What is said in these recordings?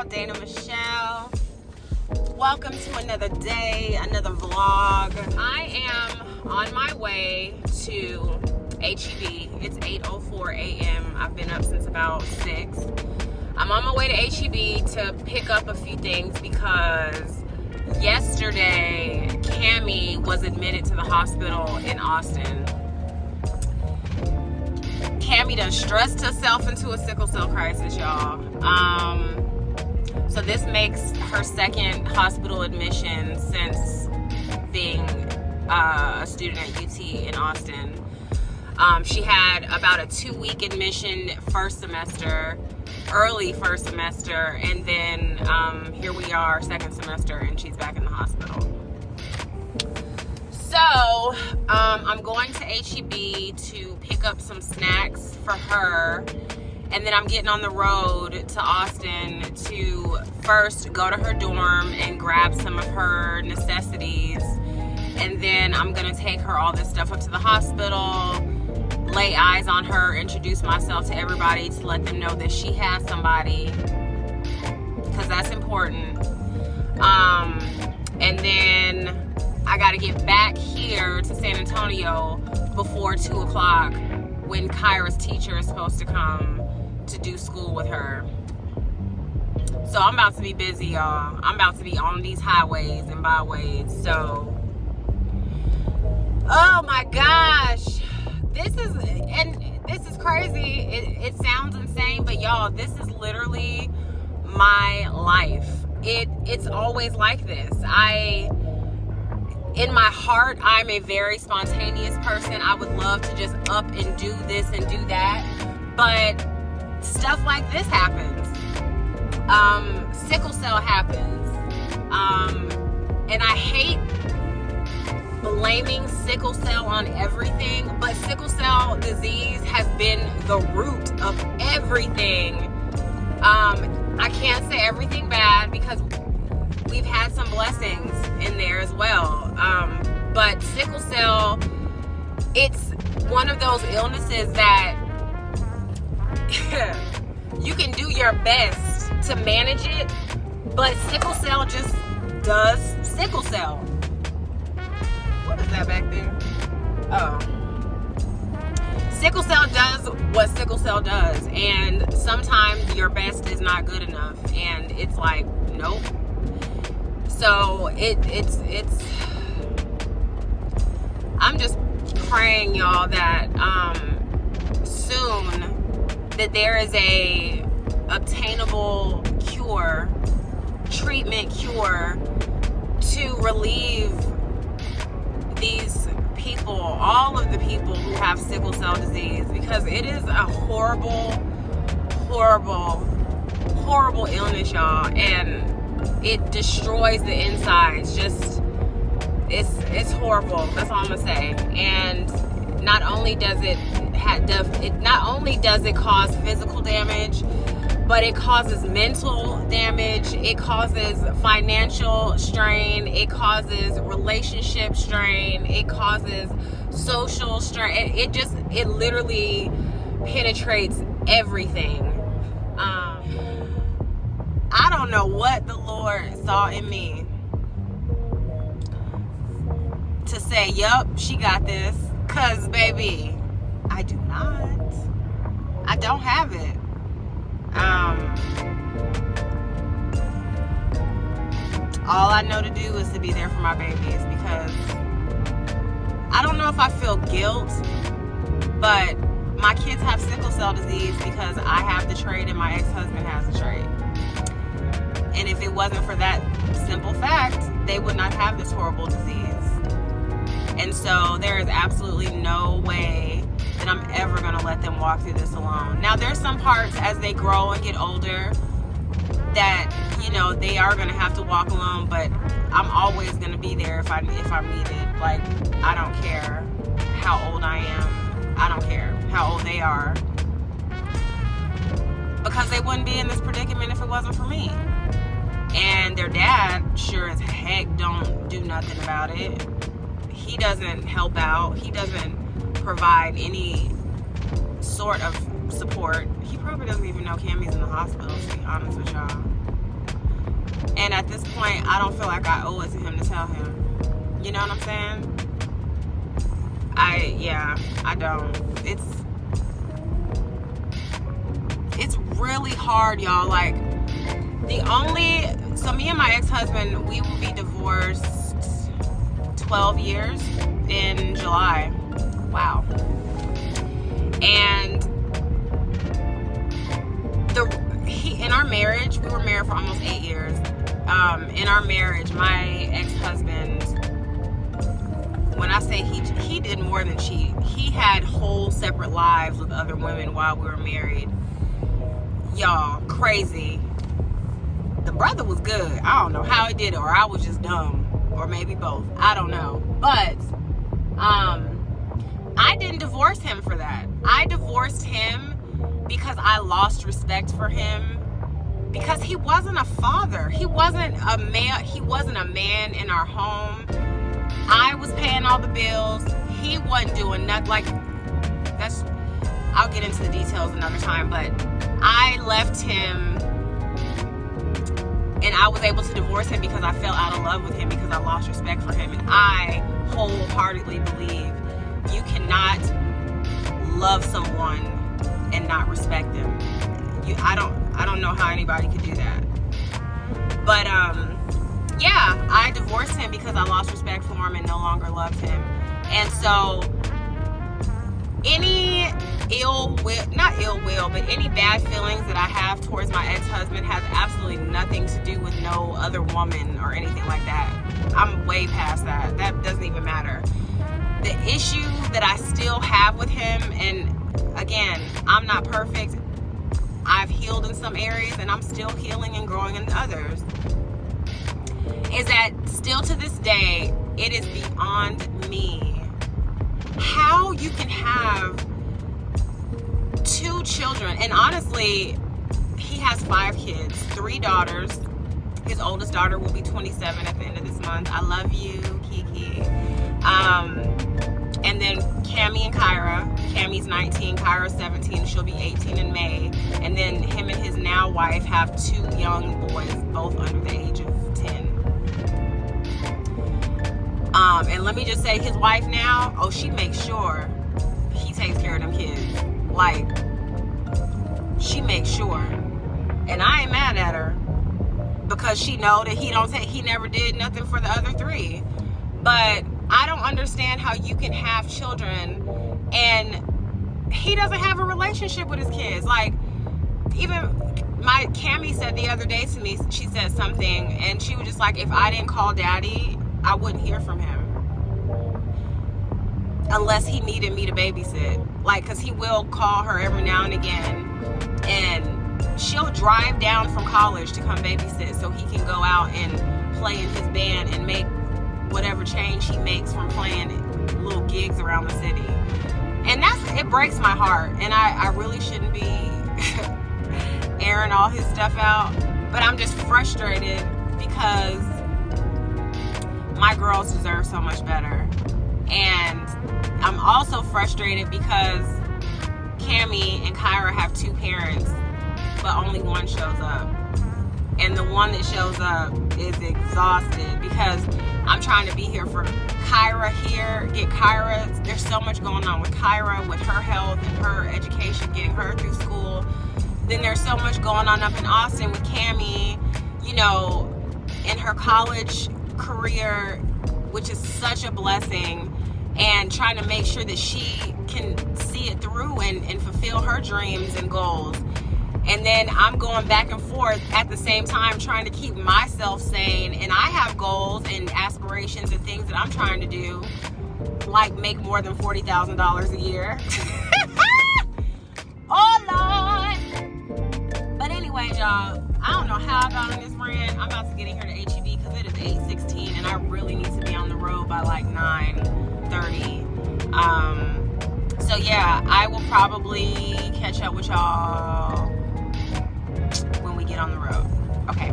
y'all, Dana Michelle. Welcome to another day, another vlog. I am on my way to HEB. It's 8:04 a.m. I've been up since about 6. I'm on my way to HEB to pick up a few things because yesterday Cammie was admitted to the hospital in Austin. Cammie done stressed herself into a sickle cell crisis, y'all. So this makes her second hospital admission since being a student at UT in Austin. She had about a 2-week admission early first semester, and then here we are, second semester, and she's back in the hospital. So I'm going to HEB to pick up some snacks for her, and then I'm getting on the road to Austin to first go to her dorm and grab some of her necessities, and then I'm gonna take her all this stuff up to the hospital, lay eyes on her, introduce myself to everybody to let them know that she has somebody, because that's important. And then I gotta get back here to San Antonio before 2 o'clock when Kyra's teacher is supposed to come to do school with her. So I'm about to be busy, y'all. I'm about to be on these highways and byways. So, oh my gosh. This is crazy. It sounds insane, but y'all, this is literally my life. It's always like this. In my heart, I'm a very spontaneous person. I would love to just up and do this and do that, but stuff like this happens. Sickle cell happens. And I hate blaming sickle cell on everything, but sickle cell disease has been the root of everything. I can't say everything bad because we've had some blessings in there as well. But sickle cell, it's one of those illnesses that you can do your best to manage it, but sickle cell just does sickle cell. What is that back there? Oh. Sickle cell does what sickle cell does, and sometimes your best is not good enough, and it's like, nope. So it's I'm just praying, y'all, that soon that there is a obtainable treatment cure to relieve these people, all of the people who have sickle cell disease, because it is a horrible illness, y'all, and it destroys the insides. Just it's horrible. That's all I'm gonna say. And not only does it cause physical damage, but it causes mental damage, it causes financial strain, it causes relationship strain, it causes social strain. It literally penetrates everything. I don't know what the Lord saw in me to say, yup, she got this, cause baby, I do not. I don't have it. All I know to do is to be there for my babies, because I don't know if I feel guilt, but my kids have sickle cell disease because I have the trait and my ex-husband has the trait. And if it wasn't for that simple fact, they would not have this horrible disease. And so there is absolutely no way that I'm ever going to let them walk through this alone. Now, there's some parts as they grow and get older that, they are going to have to walk alone, but I'm always going to be there if I'm needed. Like, I don't care how old I am. I don't care how old they are, because they wouldn't be in this predicament if it wasn't for me. And their dad sure as heck don't do nothing about it. He doesn't help out. He doesn't provide any sort of support. He probably doesn't even know Cammie's in the hospital, to be honest with y'all. And at this point, I don't feel like I owe it to him to tell him. You know what I'm saying? I don't. It's really hard, y'all. Like, so me and my ex-husband, we will be divorced 12 years in July. Wow. And in our marriage, we were married for almost 8 years. In our marriage, my ex-husband, when I say he did more than cheat, he had whole separate lives with other women while we were married. Y'all, crazy. The brother was good. I don't know how he did it, or I was just dumb, or maybe both. I don't know. But I didn't divorce him for that. I divorced him because I lost respect for him, because he wasn't a father. He wasn't a man. He wasn't a man in our home. I was paying all the bills. He wasn't doing nothing. Like, I'll get into the details another time, but I left him, and I was able to divorce him because I fell out of love with him, because I lost respect for him. And I wholeheartedly believe you cannot love someone and not respect them. I don't know how anybody could do that. But yeah, I divorced him because I lost respect for him and no longer loved him. And so any but any bad feelings that I have towards my ex-husband has absolutely nothing to do with no other woman or anything like that. I'm way past that. That doesn't even matter. The issue that I still have with him, and again, I'm not perfect. I've healed in some areas and I'm still healing and growing in others, is that still to this day, it is beyond me how you can have 2 children. And honestly, he has 5 kids, 3 daughters. His oldest daughter will be 27 at the end of this month. I love you, Kiki. And then Cammie and Kyra. Cammie's 19, Kyra's 17. She'll be 18 in May. And then him and his now wife have 2 young boys, both under the age of 10. And let me just say, his wife now, she makes sure he takes care of them kids. Like, she makes sure. And I ain't mad at her, because she know that he never did nothing for the other 3. But I don't understand how you can have children and he doesn't have a relationship with his kids. Like, even my Cammie said the other day to me, she said something, and she was just like, if I didn't call daddy, I wouldn't hear from him. Unless he needed me to babysit. Like, because he will call her every now and again, and she'll drive down from college to come babysit so he can go out and play in his band and make whatever change he makes from playing little gigs around the city. And it breaks my heart, and I really shouldn't be airing all his stuff out, but I'm just frustrated because my girls deserve so much better. And I'm also frustrated because Cammie and Kyra have 2 parents, but only one shows up. And the one that shows up is exhausted because I'm trying to be here for Kyra here, get Kyra. There's so much going on with Kyra, with her health and her education, getting her through school. Then there's so much going on up in Austin with Cammie, in her college career, which is such a blessing, and trying to make sure that she can see it through and fulfill her dreams and goals. And then I'm going back and forth at the same time trying to keep myself sane, and I have goals and aspirations and things that I'm trying to do, like make more than $40,000 a year. Oh Lord. But anyway, y'all, I don't know how I got on this rant. I'm about to get in here to HEB because it is 8:16 and I really need to be on the road by like 9:30. So yeah, I will probably catch up with y'all when we get on the road. Okay.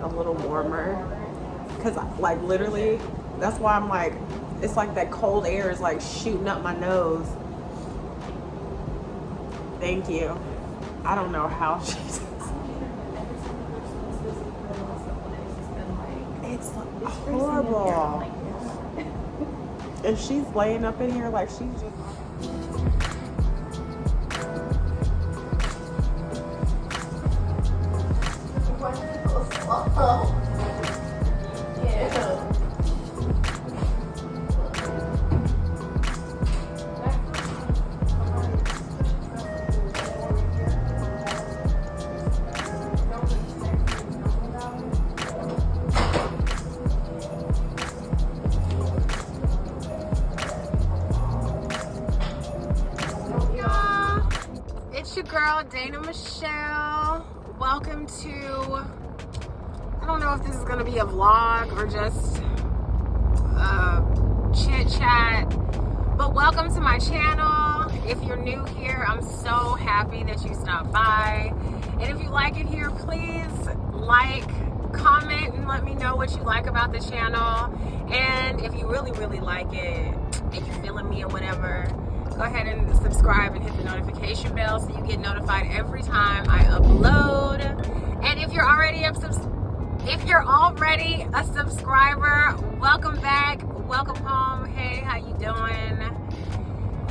a little warmer. Because, like, literally, that's why I'm like, it's like that cold air is like shooting up my nose. Thank you. I don't know how she's. It's horrible. And she's laying up in here like she's just. Girl, Dana Michelle. Welcome to, I don't know if this is going to be a vlog or just chit chat, but welcome to my channel. If you're new here, I'm so happy that you stopped by. And if you like it here, please like, comment, and let me know what you like about the channel. And if you really, really like it and you're feeling me or whatever, go ahead and subscribe and hit the notification bell so you get notified every time I upload. And if you're already a subscriber, welcome back, welcome home. Hey, how you doing?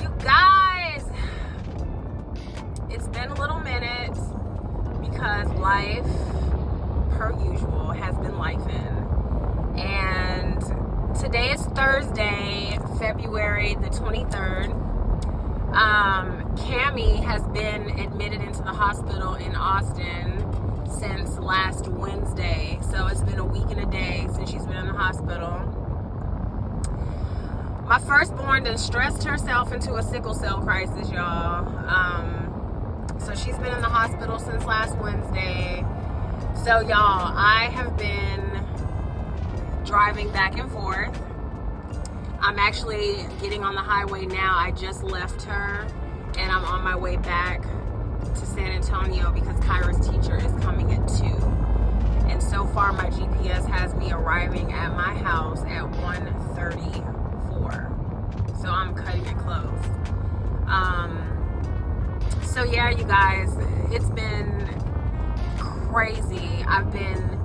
You guys, it's been a little minute because life, per usual, has been lifing. And today is Thursday, February the 23rd. Cammie has been admitted into the hospital in Austin since last Wednesday. So it's been a week and a day since she's been in the hospital. My firstborn done stressed herself into a sickle cell crisis, y'all. So she's been in the hospital since last Wednesday. So y'all, I have been driving back and forth. I'm actually getting on the highway now. I just left her and I'm on my way back to San Antonio because Kyra's teacher is coming at 2. And so far my GPS has me arriving at my house at 1:34. So I'm cutting it close. So yeah, you guys, it's been crazy. I've been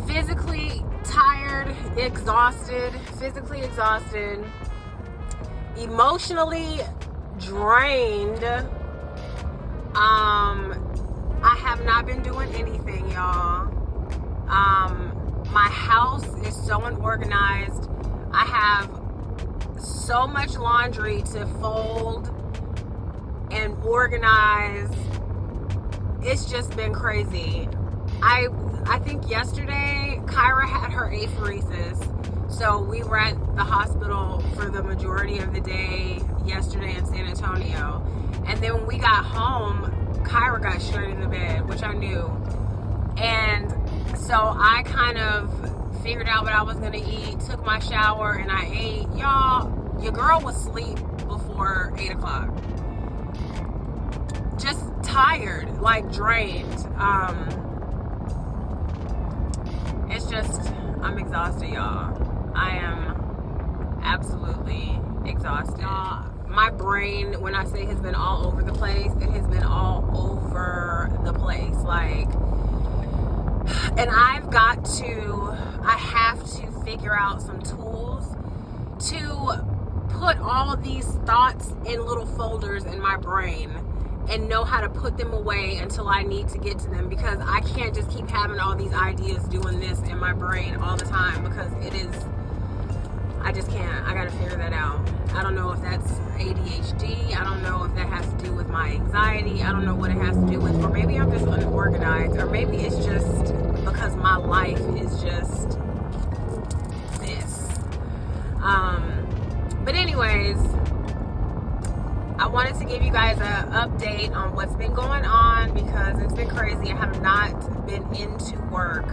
physically tired, physically exhausted, emotionally drained. I have not been doing anything, y'all. My house is so unorganized. I have so much laundry to fold and organize. It's just been crazy. I think yesterday Kyra had her apheresis, so we were at the hospital for the majority of the day yesterday in San Antonio. And then when we got home, Kyra got straight in the bed, which I knew. And so I kind of figured out what I was gonna eat, took my shower, and I ate. Y'all, your girl was asleep before 8 o'clock. Just tired, like drained. It's just, I'm exhausted, y'all. I am absolutely exhausted. My brain, when I say has been all over the place, it has been all over the place. Like, and I have to figure out some tools to put all of these thoughts in little folders in my brain and know how to put them away until I need to get to them, because I can't just keep having all these ideas doing this in my brain all the time, because I just can't. I gotta figure that out. I don't know if that's ADHD. I don't know if that has to do with my anxiety. I don't know what it has to do with, or maybe I'm just unorganized, or maybe it's just because my life is just this. But anyways, I wanted to give you guys an update on what's been going on, because it's been crazy. I have not been into work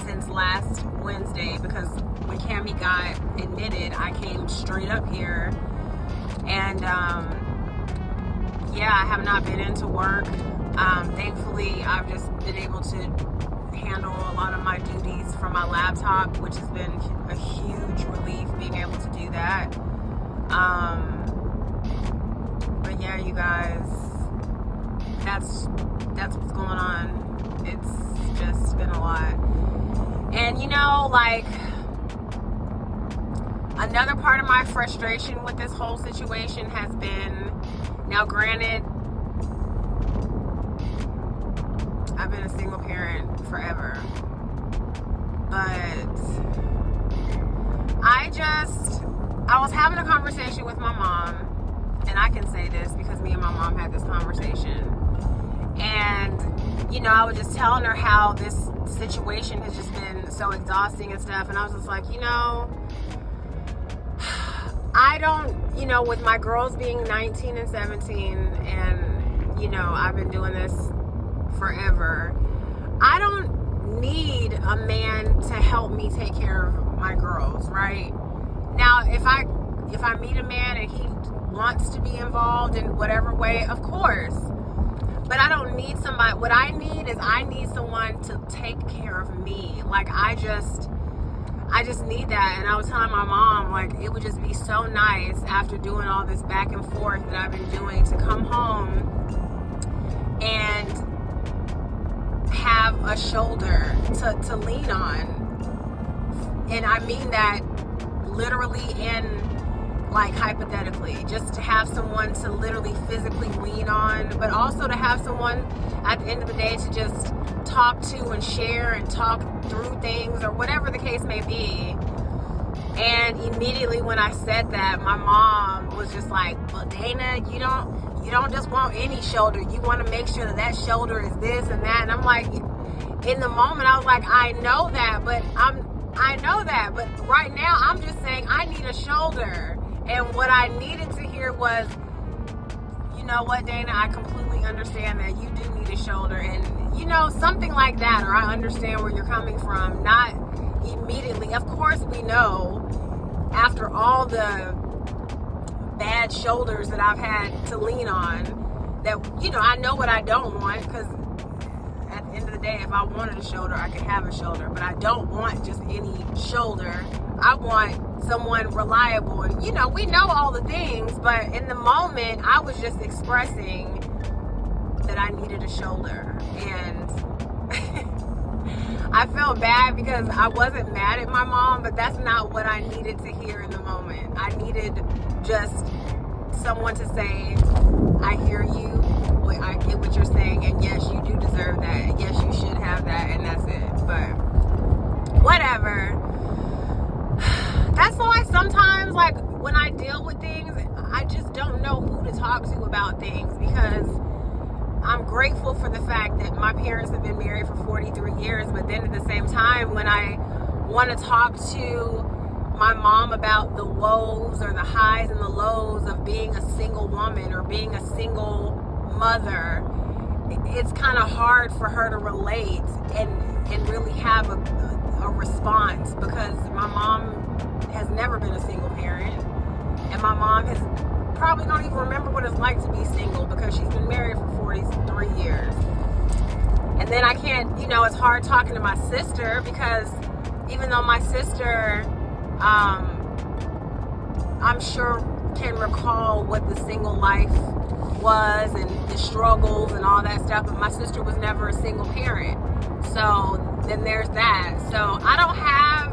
since last Wednesday, because when Cammie got admitted, I came straight up here, and yeah, I have not been into work. Thankfully, I've just been able to handle a lot of my duties from my laptop, which has been a huge relief being able to do that. But yeah, you guys, that's what's going on. It's just been a lot. And you know, like, another part of my frustration with this whole situation has been, now granted, I've been a single parent forever, but I was having a conversation with my mom, and I can say this because me and my mom had this conversation, and you know, I was just telling her how this situation has just been so exhausting and stuff, and I was just like, you know, I don't, you know, with my girls being 19 and 17, and you know, I've been doing this forever, I don't need a man to help me take care of my girls, right? Now, if I meet a man and he wants to be involved in whatever way, of course, but I don't need somebody. What I need is, I need someone to take care of me. Like, I just need that. And I was telling my mom, like, it would just be so nice after doing all this back and forth that I've been doing to come home and have a shoulder to lean on. And I mean that literally and like hypothetically, just to have someone to literally physically lean on, but also to have someone at the end of the day to just talk to and share and talk through things or whatever the case may be. And immediately when I said that, my mom was just like, well, Dana, you don't just want any shoulder. You want to make sure that shoulder is this and that. And I'm like, in the moment, I was like, I know that, but right now I'm just saying I need a shoulder. And what I needed to hear was, you know what, Dana, I completely understand that you do need a shoulder. And, you know, something like that, or I understand where you're coming from. Not immediately. Of course, we know after all the bad shoulders that I've had to lean on, that, you know, I know what I don't want, because at the end of the day, if I wanted a shoulder, I could have a shoulder. But I don't want just any shoulder. I want someone reliable. And, you know, we know all the things, but in the moment, I was just expressing that I needed a shoulder. And I felt bad because I wasn't mad at my mom, but that's not what I needed to hear in the moment. I needed just someone to say, I hear you, I get what you're saying, and yes, you do deserve that, and yes, you should have that, and that's it. But whatever. That's why sometimes, like, when I deal with things, I just don't know who to talk to about things, because I'm grateful for the fact that my parents have been married for 43 years, but then at the same time, when I want to talk to my mom about the woes or the highs and the lows of being a single woman or being a single mother, it's kind of hard for her to relate and really have a response, because my mom has never been a single parent, and my mom has probably don't even remember what it's like to be single, because she's been married for 43 years. And then I can't, you know, it's hard talking to my sister, because even though my sister, I'm sure can recall what the single life was and the struggles and all that stuff, but my sister was never a single parent. So then there's that. So I don't have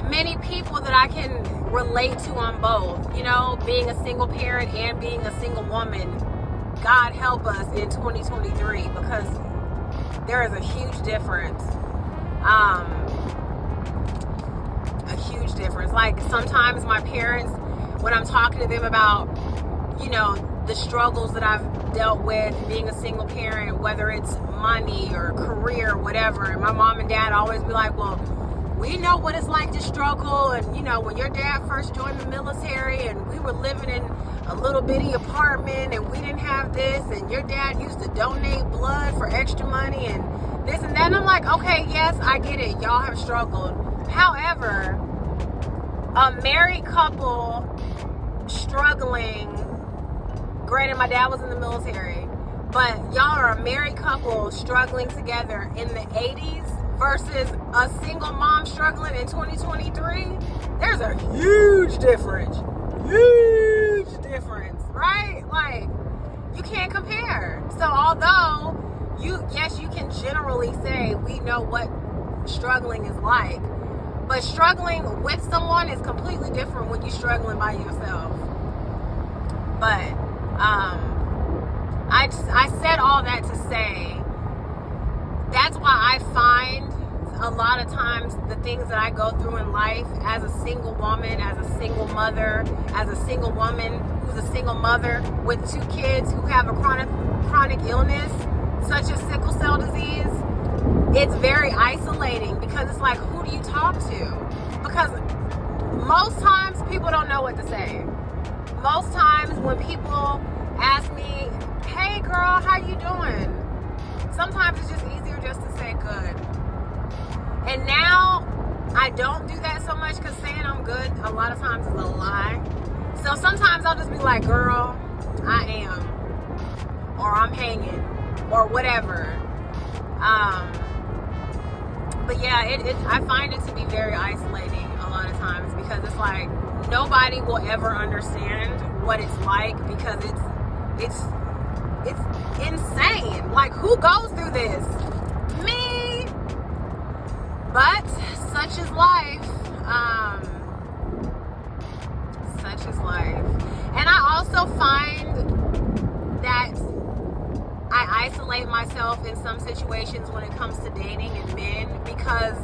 many people that I can relate to on both, you know, being a single parent and being a single woman. God help us in 2023, because there is a huge difference. A huge difference. Like, sometimes my parents, when I'm talking to them about, you know, the struggles that I've dealt with being a single parent, whether it's money or career or whatever, and my mom and dad always be like, well, we know what it's like to struggle, and you know, when your dad first joined the military and we were living in a little bitty apartment and we didn't have this, and your dad used to donate blood for extra money and this and that. And I'm like, okay, yes, I get it, y'all have struggled. However, a married couple struggling, granted my dad was in the military, But y'all are a married couple struggling together in the 80s versus a single mom struggling in 2023. There's a huge difference. Huge difference, right? Like, you can't compare. So although you can generally say we know what struggling is like, but struggling with someone is completely different when you're struggling by yourself. But I said all that to say that's why I find a lot of times the things that I go through in life as a single woman, as a single mother, as a single woman who's a single mother with 2 kids who have a chronic illness such as sickle cell disease, it's very isolating because it's like, who do you talk to? Because most times people don't know what to say. Most times when people ask me, hey girl, how you doing? Sometimes it's just easier just to say good. And now I don't do that so much because saying I'm good a lot of times is a lie. So sometimes I'll just be like, girl, I am, or I'm hanging, or whatever. But yeah, I find it to be very isolating a lot of times because it's like nobody will ever understand what it's like because it's insane. Like, who goes through this? Me. But such is life. Such is life. And I also find that I isolate myself in some situations when it comes to dating and men because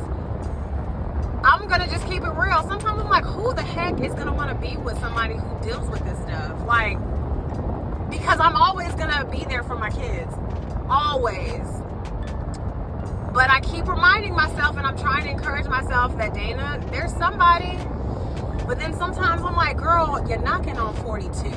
I'm gonna just keep it real. Sometimes I'm like, who the heck is gonna want to be with somebody who deals with this stuff? Like, because I'm always gonna be there for my kids, always. But I keep reminding myself, and I'm trying to encourage myself that, Dana, there's somebody. But then sometimes I'm like, girl, you're knocking on 42.